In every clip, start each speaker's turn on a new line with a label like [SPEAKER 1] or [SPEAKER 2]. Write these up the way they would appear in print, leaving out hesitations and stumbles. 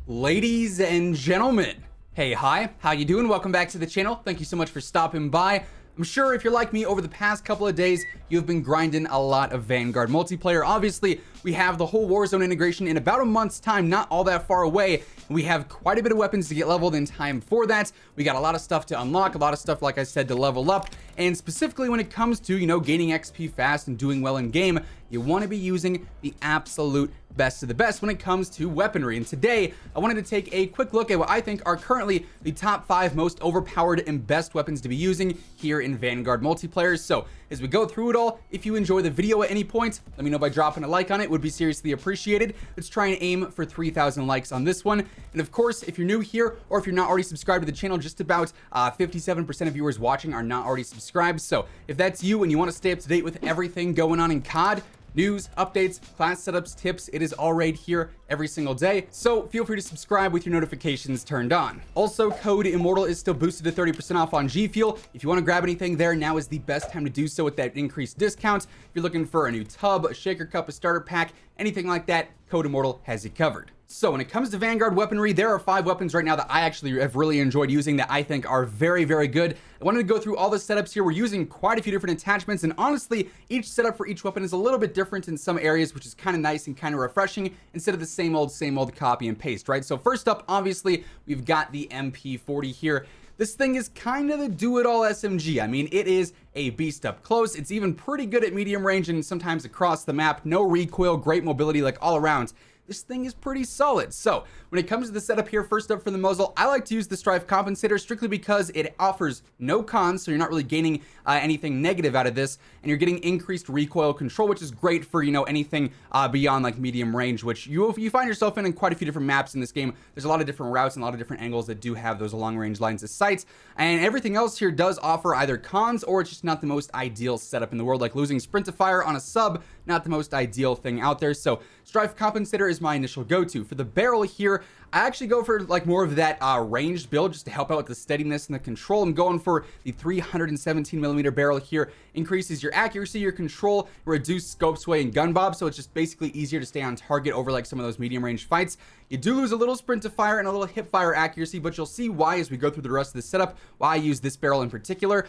[SPEAKER 1] Ladies and gentlemen, hey, hi, how you doing? Welcome back to the channel. Thank you so much for stopping by. I'm sure if you're like me, over the past couple of days, you've been grinding a lot of Vanguard multiplayer. Obviously, we have the whole Warzone integration in about a month's time, not all that far away. We have quite a bit of weapons to get leveled in time for that. We got a lot of stuff to unlock, a lot of stuff, like I said, to level up. And specifically when it comes to, gaining XP fast and doing well in game, you want to be using the absolute best of the best when it comes to weaponry. And today, I wanted to take a quick look at what I think are currently the top 5 most overpowered and best weapons to be using here in Vanguard multiplayer. So as we go through it all, if you enjoy the video at any point, let me know by dropping a like on it. Would be seriously appreciated. Let's try and aim for 3,000 likes on this one. And of course, if you're new here or if you're not already subscribed to the channel, just about 57% of viewers watching are not already subscribed. So if that's you and you want to stay up to date with everything going on in COD, news, updates, class setups, tips, it is all right here every single day. So feel free to subscribe with your notifications turned on. Also, code Immortal is still boosted to 30% off on G Fuel. If you want to grab anything there, now is the best time to do so with that increased discount. If you're looking for a new tub, a shaker cup, a starter pack, anything like that, code Immortal has you covered. So when it comes to Vanguard weaponry, there are 5 weapons right now that I actually have really enjoyed using that I think are very, very good. I wanted to go through all the setups here. We're using quite a few different attachments, and honestly, each setup for each weapon is a little bit different in some areas, which is kind of nice and kind of refreshing instead of the same old copy and paste, right? So first up, obviously, we've got the MP40 here. This thing is kind of the do-it-all SMG. I mean, it is a beast up close. It's even pretty good at medium range and sometimes across the map. No recoil, great mobility, like all around. This thing is pretty solid. So when it comes to the setup here, first up for the muzzle, I like to use the Strife Compensator strictly because it offers no cons, so you're not really gaining anything negative out of this, and you're getting increased recoil control, which is great for, anything beyond like medium range, which you find yourself in quite a few different maps in this game. There's a lot of different routes and a lot of different angles that do have those long range lines of sight, and everything else here does offer either cons or it's just not the most ideal setup in the world, like losing sprint to fire on a sub, not the most ideal thing out there. So Strife Compensator is my initial go-to. For the barrel here, I actually go for like more of that ranged build just to help out with the steadiness and the control. I'm going for the 317mm barrel here. Increases your accuracy, your control, reduce scope sway and gun bob, so it's just basically easier to stay on target over like some of those medium range fights. You do lose a little sprint to fire and a little hip fire accuracy, but you'll see why as we go through the rest of the setup, why I use this barrel in particular.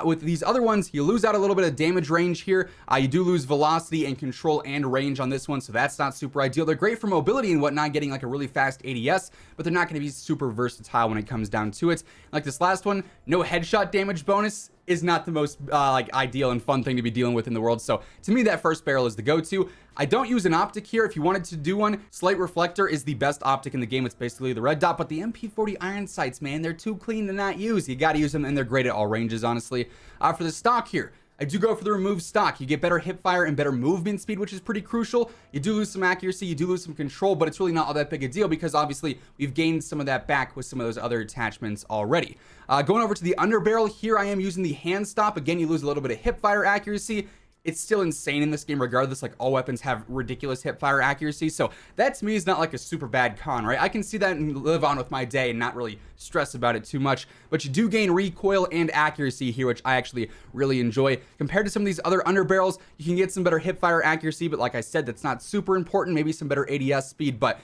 [SPEAKER 1] With these other ones, you lose out a little bit of damage range here. You do lose velocity and control and range on this one, so that's not super ideal. They're great for mobility and whatnot, getting like a really fast ADS, but they're not going to be super versatile when it comes down to it. Like this last one, no headshot damage bonus is not the most like ideal and fun thing to be dealing with in the world. So to me, that first barrel is the go-to. I don't use an optic here. If you wanted to do one, Slight Reflector is the best optic in the game. It's basically the red dot, but the MP40 iron sights, man, they're too clean to not use. You got to use them, and they're great at all ranges, honestly. For the stock here, I do go for the removed stock. You get better hip fire and better movement speed, which is pretty crucial. You do lose some accuracy, you do lose some control, but it's really not all that big a deal because obviously we've gained some of that back with some of those other attachments already. Going over to the underbarrel here, I am using the hand stop. Again, you lose a little bit of hip fire accuracy. It's still insane in this game regardless, like all weapons have ridiculous hip fire accuracy, so that to me is not like a super bad con, right? I can see that and live on with my day and not really stress about it too much, but you do gain recoil and accuracy here, which I actually really enjoy. Compared to some of these other underbarrels, you can get some better hip fire accuracy, but like I said, that's not super important. Maybe some better ADS speed, but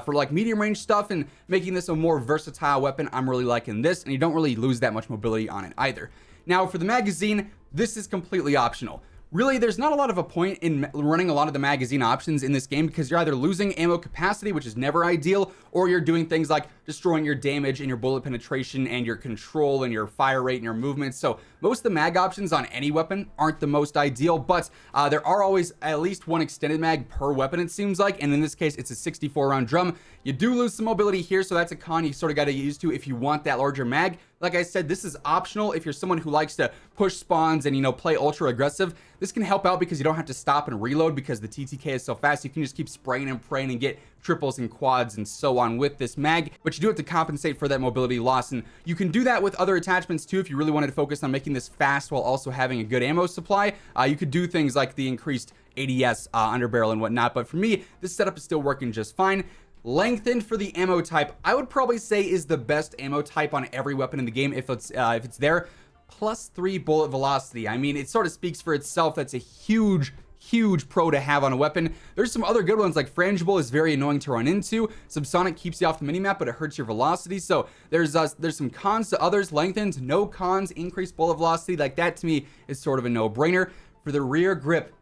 [SPEAKER 1] for like medium range stuff and making this a more versatile weapon, I'm really liking this, and you don't really lose that much mobility on it either. Now for the magazine, this is completely optional. Really, there's not a lot of a point in running a lot of the magazine options in this game because you're either losing ammo capacity, which is never ideal, or you're doing things like destroying your damage and your bullet penetration and your control and your fire rate and your movement. So most of the mag options on any weapon aren't the most ideal, but there are always at least one extended mag per weapon, it seems like, and in this case, it's a 64 round drum. You do lose some mobility here, so that's a con you sort of got to get used to if you want that larger mag. Like I said, this is optional if you're someone who likes to push spawns and, play ultra aggressive. This can help out because you don't have to stop and reload because the TTK is so fast. You can just keep spraying and praying and get triples and quads and so on with this mag, but you do have to compensate for that mobility loss, and you can do that with other attachments too if you really wanted to focus on making this fast while also having a good ammo supply. You could do things like the increased ADS underbarrel and whatnot, but for me, this setup is still working just fine. Lengthened for the ammo type, I would probably say is the best ammo type on every weapon in the game if it's there. +3 bullet velocity. I mean, it sort of speaks for itself. That's a huge huge pro to have on a weapon. There's some other good ones, like Frangible is very annoying to run into. Subsonic keeps you off the minimap, but it hurts your velocity. So there's some cons to others. Lengthens, no cons. Increased bullet velocity, like that to me is sort of a no-brainer. For the rear grip,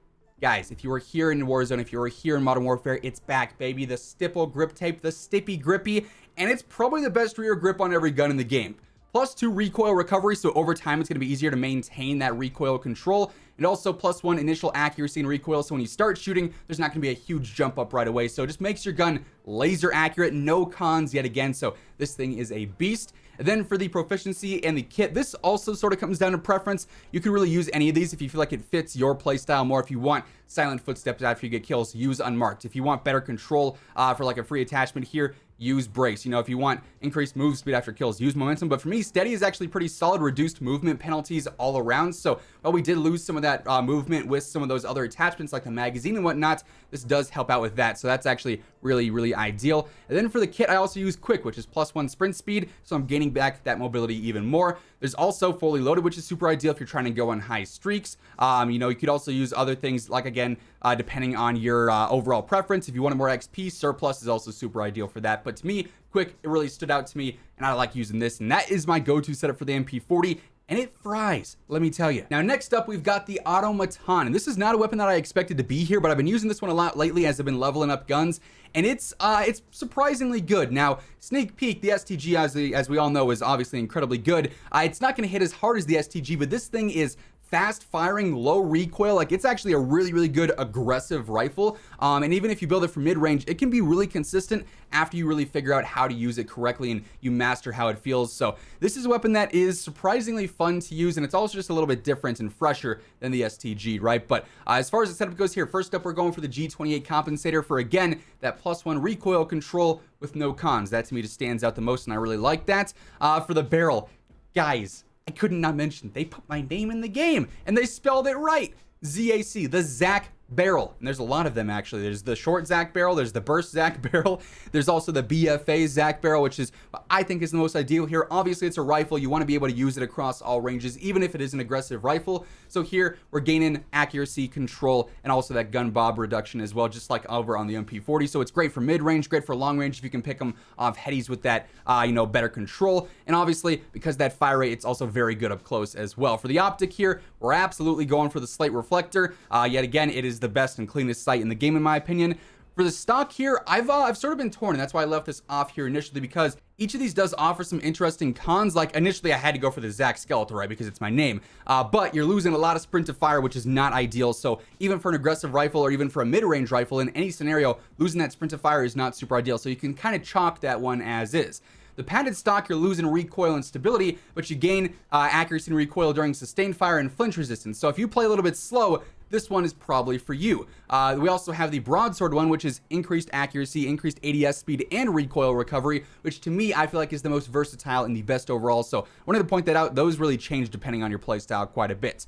[SPEAKER 1] guys, if you were here in Warzone, if you were here in Modern Warfare, it's back, baby. The stipple grip tape, the stippy grippy, and it's probably the best rear grip on every gun in the game. +2 recoil recovery, so over time it's going to be easier to maintain that recoil control, and also +1 initial accuracy and recoil, so when you start shooting, there's not going to be a huge jump up right away, so it just makes your gun laser accurate. No cons yet again, so this thing is a beast. And then for the proficiency and the kit, this also sort of comes down to preference. You can really use any of these if you feel like it fits your playstyle more. If you want silent footsteps after you get kills, use unmarked. If you want better control for like a free attachment here, use brace. You know, if you want increased move speed after kills, use momentum. But for me, steady is actually pretty solid. Reduced movement penalties all around. So while we did lose some of that movement with some of those other attachments like the magazine and whatnot, this does help out with that. So that's actually really, really ideal. And then for the kit, I also use quick, which is +1 sprint speed. So I'm gaining back that mobility even more. There's also fully loaded, which is super ideal if you're trying to go on high streaks. You know, you could also use other things like, again, depending on your overall preference. If you wanted more XP, surplus is also super ideal for that. But to me, quick, it really stood out to me, and I like using this. And that is my go-to setup for the MP40. And it fries, let me tell you. Now, next up, we've got the Automaton. And this is not a weapon that I expected to be here, but I've been using this one a lot lately as I've been leveling up guns. And it's surprisingly good. Now, sneak peek, the STG, as we all know, is obviously incredibly good. It's not going to hit as hard as the STG, but this thing is fast firing, low recoil. Like, it's actually a really, really good aggressive rifle. And even if you build it for mid-range, it can be really consistent after you really figure out how to use it correctly and you master how it feels. So this is a weapon that is surprisingly fun to use, and it's also just a little bit different and fresher than the STG, right? But as far as the setup goes here, first up, we're going for the G28 compensator for, again, that +1 recoil control with no cons. That to me just stands out the most, and I really like that. For the barrel, guys, I couldn't not mention, they put my name in the game, and they spelled it right. ZAC, the Zac barrel. And there's a lot of them, actually. There's the short Zac barrel, there's the burst Zac barrel, there's also the BFA Zac barrel, which is, I think, is the most ideal here. Obviously, it's a rifle. You want to be able to use it across all ranges, even if it is an aggressive rifle. So here, we're gaining accuracy, control, and also that gun bob reduction as well, just like over on the MP40. So it's great for mid-range, great for long range if you can pick them off headies with that, you know, better control. And obviously, because that fire rate, it's also very good up close as well. For the optic here, we're absolutely going for the slate reflector. Yet again, it is the best and cleanest sight in the game, in my opinion. For the stock here, I've sort of been torn, and that's why I left this off here initially, because each of these does offer some interesting cons. Like, initially I had to go for the Zac skeletal, right, because it's my name. But you're losing a lot of sprint to fire, which is not ideal. So even for an aggressive rifle or even for a mid-range rifle, in any scenario, losing that sprint to fire is not super ideal. So you can kind of chalk that one as is. The padded stock, you're losing recoil and stability, but you gain accuracy and recoil during sustained fire and flinch resistance. So if you play a little bit slow, this one is probably for you. We also have the broadsword one, which is increased accuracy, increased ADS speed, and recoil recovery, which to me, I feel like is the most versatile and the best overall. So I wanted to point that out. Those really change depending on your playstyle quite a bit.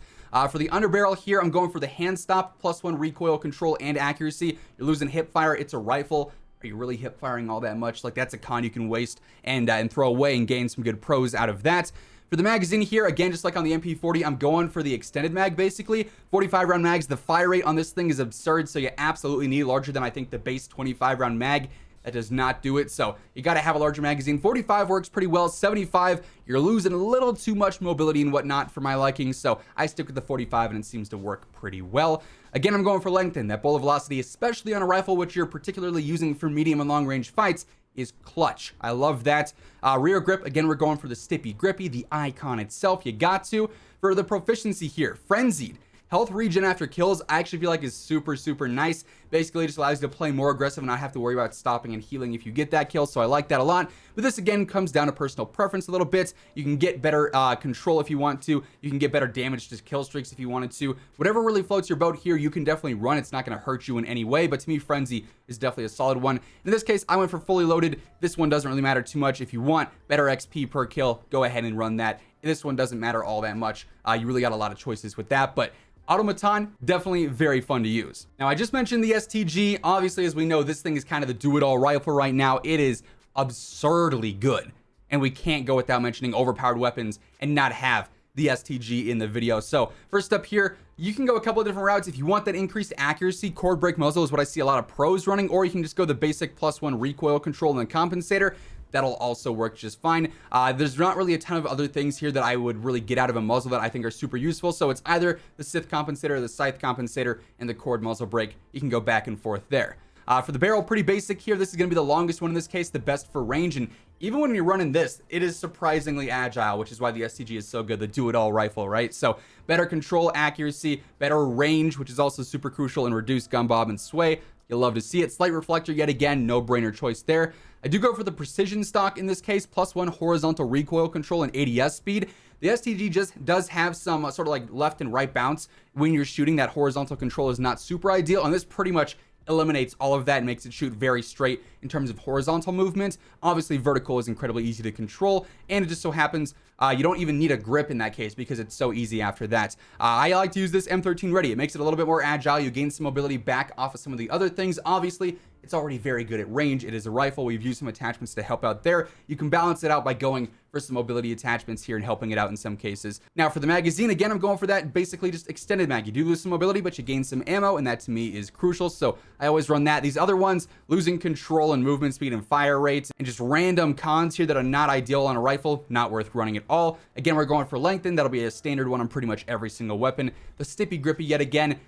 [SPEAKER 1] For the underbarrel here, I'm going for the hand stop, +1 recoil control and accuracy. You're losing hip fire. It's a rifle. Are you really hip firing all that much? Like, that's a con you can waste and throw away and gain some good pros out of that. For the magazine here, again, just like on the MP40, I'm going for the extended mag, basically. 45 round mags. The fire rate on this thing is absurd, so you absolutely need larger than, I think, the base 25 round mag. That does not do it, so you got to have a larger magazine. 45 works pretty well. 75, you're losing a little too much mobility and whatnot for my liking, so I stick with the 45, and it seems to work pretty well. Again, I'm going for lengthen. That bullet velocity, especially on a rifle, which you're particularly using for medium and long range fights, is clutch. I love that. Rear grip, again, we're going for the stippy grippy, the icon itself. You got to. For the proficiency here, frenzied. Health regen after kills, I actually feel like is super, super nice. Basically, it just allows you to play more aggressive and not have to worry about stopping and healing if you get that kill, so I like that a lot. But this, again, comes down to personal preference a little bit. You can get better control if you want to. You can get better damage to kill streaks if you wanted to. Whatever really floats your boat here, you can definitely run. It's not going to hurt you in any way, but to me, Frenzy is definitely a solid one. In this case, I went for fully loaded. This one doesn't really matter too much. If you want better XP per kill, go ahead and run that. This one doesn't matter all that much. You really got a lot of choices with that, but Automaton, definitely very fun to use. Now, I just mentioned the STG. Obviously, as we know, this thing is kind of the do-it-all rifle right now. It is absurdly good, and we can't go without mentioning overpowered weapons and not have the STG in the video. So first up here, You can go a couple of different routes. If you want that increased accuracy, cord break muzzle is what I see a lot of pros running, or you can just go the basic +1 recoil control and the compensator. That'll also work just fine. There's not really a ton of other things here that I would really get out of a muzzle that I think are super useful. So it's either the Scythe compensator, the Scythe compensator, and the cord muzzle brake. You can go back and forth there. For the barrel, pretty basic here. This is going to be the longest one in this case, the best for range. And even when you're running this, it is surprisingly agile, which is why the STG is so good, the do-it-all rifle, right? So better control accuracy, better range, which is also super crucial, and reduced gun bob and sway. You'll love to see it. Slight reflector yet again, no-brainer choice there. I do go for the precision stock in this case, +1 horizontal recoil control and ADS speed. The STG just does have some sort of like left and right bounce when you're shooting. That horizontal control is not super ideal, and this pretty much eliminates all of that and makes it shoot very straight in terms of horizontal movement. Obviously vertical is incredibly easy to control, and it just so happens you don't even need a grip in that case because it's so easy after that. I like to use this M13 ready. It makes it a little bit more agile. You gain some mobility back off of some of the other things. Obviously it's already very good at range. It is a rifle. We've used some attachments to help out there. You can balance it out by going for some mobility attachments here and helping it out in some cases. Now for the magazine, again, I'm going for that basically just extended mag. You do lose some mobility, but you gain some ammo, and that to me is crucial. So I always run that. These other ones, losing control and movement speed and fire rates and just random cons here that are not ideal on a rifle, not worth running at all. Again, we're going for lengthen. That'll be a standard one on pretty much every single weapon. The Stippy Grippy yet again,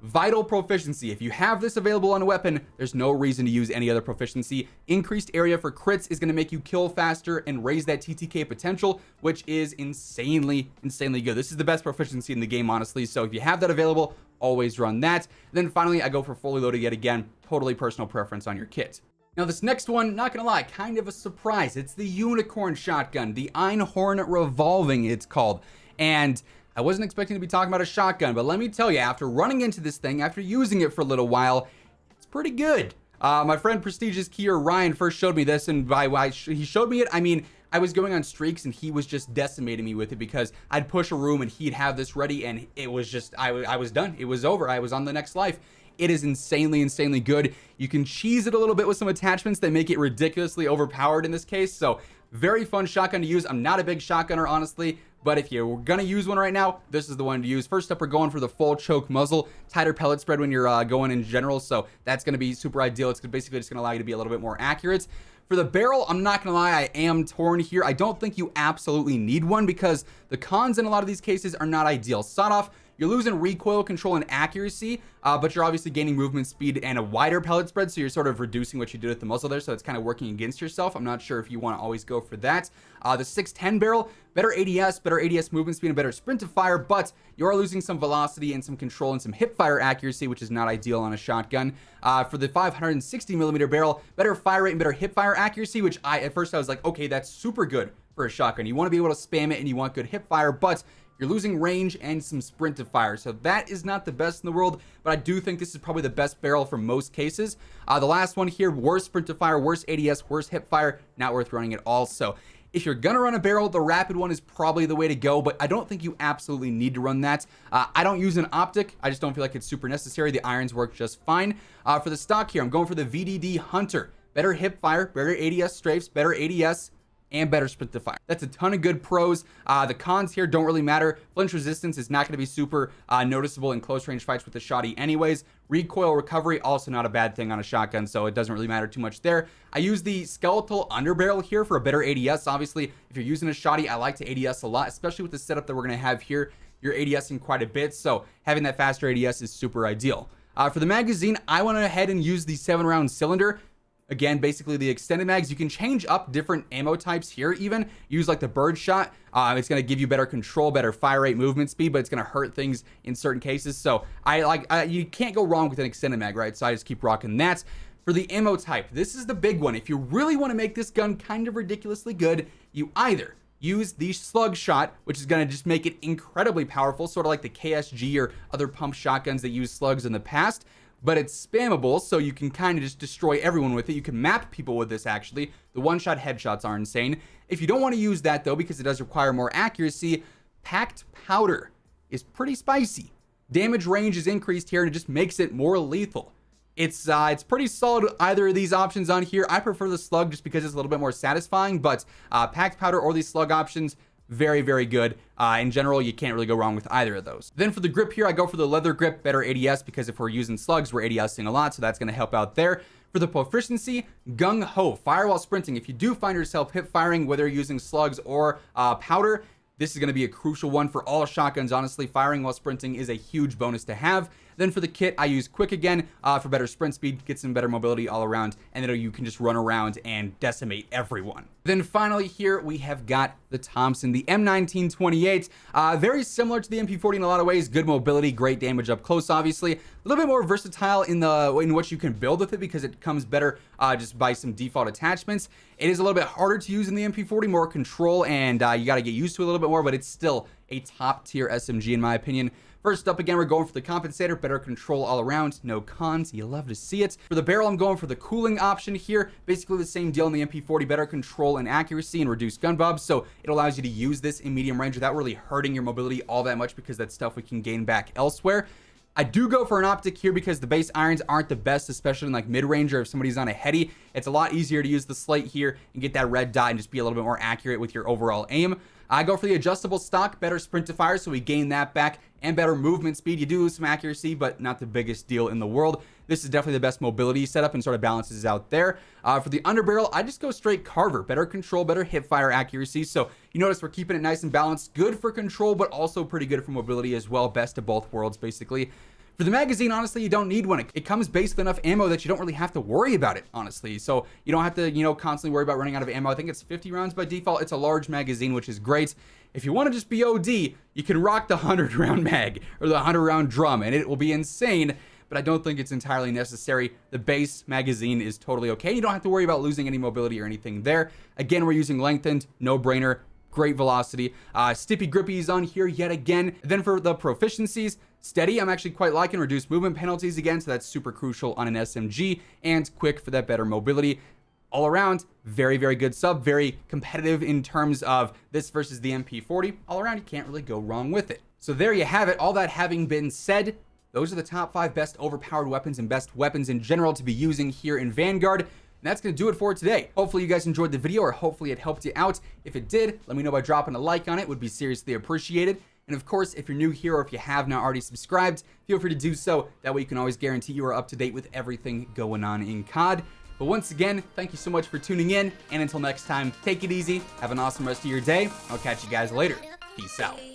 [SPEAKER 1] vital proficiency. If you have this available on a weapon, there's no reason to use any other proficiency. Increased area for crits is going to make you kill faster and raise that TTK potential, which is insanely good. This is the best proficiency in the game, honestly. So if you have that available, always run that. And then finally, I go for fully loaded yet again. Totally personal preference on your kit. Now this next one, not gonna lie, kind of a surprise. It's the unicorn shotgun, the Einhorn Revolving it's called. And I wasn't expecting to be talking about a shotgun, but let me tell you, after running into this thing, after using it for a little while, it's pretty good. My friend Prestigious Keyer Ryan first showed me this, and by why he showed me it, I mean, I was going on streaks and he was just decimating me with it because I'd push a room and he'd have this ready, and it was just, I was done. It was over. I was on the next life. It is insanely good. You can cheese it a little bit with some attachments that make it ridiculously overpowered in this case. So very fun shotgun to use. I'm not a big shotgunner, honestly, but if you're gonna use one right now, this is the one to use. First up, we're going for the full choke muzzle, tighter pellet spread when you're going in general, so that's gonna be super ideal. It's basically just gonna allow you to be a little bit more accurate. For the barrel, I'm not gonna lie, I am torn here. I don't think you absolutely need one because the cons in a lot of these cases are not ideal. Start off, you're losing recoil control and accuracy, but you're obviously gaining movement speed and a wider pellet spread, so you're sort of reducing what you did with the muzzle there, so it's kind of working against yourself. I'm not sure if you want to always go for that. The 610 barrel, better ADS movement speed, and better sprint to fire, but you are losing some velocity and some control and some hip fire accuracy, which is not ideal on a shotgun. For the 560mm barrel, better fire rate and better hip fire accuracy, which at first I was like, okay, that's super good for a shotgun. You want to be able to spam it and you want good hip fire, but you're losing range and some sprint to fire. So that is not the best in the world, but I do think this is probably the best barrel for most cases. The last one here, worse sprint to fire, worse ADS, worse hip fire, not worth running at all. So if you're gonna run a barrel, the rapid one is probably the way to go, but I don't think you absolutely need to run that. I don't use an optic. I just don't feel like it's super necessary. The irons work just fine. For the stock here, I'm going for the VDD Hunter. Better hip fire, better ADS strafes, better ADS, and better sprint to fire. That's a ton of good pros. The cons here don't really matter. Flinch resistance is not going to be super noticeable in close range fights with the shotty anyways. Recoil recovery, also not a bad thing on a shotgun, so it doesn't really matter too much there. I use the skeletal underbarrel here for a better ADS. Obviously, if you're using a shotty, I like to ADS a lot, especially with the setup that we're going to have here. You're ADSing quite a bit, so having that faster ADS is super ideal. For the magazine, I went ahead and used the 7-round cylinder. Again, basically the extended mags. You can change up different ammo types here even. Use like the bird shot. It's going to give you better control, better fire rate, movement speed, but it's going to hurt things in certain cases. So you can't go wrong with an extended mag, right? So I just keep rocking that. For the ammo type, this is the big one. If you really want to make this gun kind of ridiculously good, you either use the slug shot, which is going to just make it incredibly powerful, sort of like the KSG or other pump shotguns that use slugs in the past, but it's spammable, so you can kind of just destroy everyone with it. You can map people with this, actually. The one-shot headshots are insane. If you don't want to use that, though, because it does require more accuracy, packed powder is pretty spicy. Damage range is increased here, and it just makes it more lethal. It's pretty solid, either of these options on here. I prefer the slug just because it's a little bit more satisfying, but packed powder or these slug options, very, very good. In general, you can't really go wrong with either of those. Then for the grip here, I go for the leather grip, better ADS, because if we're using slugs, we're ADSing a lot, so that's going to help out there. For the proficiency, gung ho, fire while sprinting. If you do find yourself hip firing, whether you're using slugs or powder, this is going to be a crucial one for all shotguns. Honestly, firing while sprinting is a huge bonus to have. Then for the kit, I use quick again for better sprint speed, get some better mobility all around, and then you can just run around and decimate everyone. Then finally here, we have got the Thompson, the M1928. Very similar to the MP40 in a lot of ways. Good mobility, great damage up close, obviously. A little bit more versatile in what you can build with it, because it comes better just by some default attachments. It is a little bit harder to use in the MP40, more control, and you got to get used to it a little bit more, but it's still a top tier SMG in my opinion. First up, again, we're going for the compensator, better control all around, no cons, you love to see it. For the barrel, I'm going for the cooling option here, basically the same deal in the MP40, better control and accuracy and reduced gun bobs, so it allows you to use this in medium range without really hurting your mobility all that much, because that's stuff we can gain back elsewhere. I do go for an optic here because the base irons aren't the best, especially in like mid-range or if somebody's on a heady. It's a lot easier to use the slate here and get that red dot and just be a little bit more accurate with your overall aim. I go for the adjustable stock, better sprint to fire, so we gain that back, and better movement speed. You do lose some accuracy, but not the biggest deal in the world. This is definitely the best mobility setup and sort of balances out there. For the underbarrel, I just go straight Carver. Better control, better hip fire accuracy. So you notice we're keeping it nice and balanced. Good for control, but also pretty good for mobility as well. Best of both worlds, basically. For the magazine, honestly, you don't need one. It comes based with enough ammo that you don't really have to worry about it, honestly. So you don't have to, constantly worry about running out of ammo. I think it's 50 rounds by default. It's a large magazine, which is great. If you want to just be OD, you can rock the 100-round mag or the 100-round drum, and it will be insane, but I don't think it's entirely necessary. The base magazine is totally okay. You don't have to worry about losing any mobility or anything there. Again, we're using lengthened, no-brainer. Great velocity. Stippy grippies on here yet again. Then for the proficiencies, steady, I'm actually quite liking. Reduced movement penalties again, so that's super crucial on an SMG, and quick for that better mobility. All around, very, very good sub. Very competitive in terms of this versus the MP40. All around, you can't really go wrong with it. So there you have it. All that having been said, those are the top 5 best overpowered weapons and best weapons in general to be using here in Vanguard. And that's going to do it for today. Hopefully you guys enjoyed the video, or hopefully it helped you out. If it did, let me know by dropping a like on it. Would be seriously appreciated. And of course, if you're new here or if you have not already subscribed, feel free to do so. That way you can always guarantee you are up to date with everything going on in COD. But once again, thank you so much for tuning in. And until next time, take it easy. Have an awesome rest of your day. I'll catch you guys later. Peace out.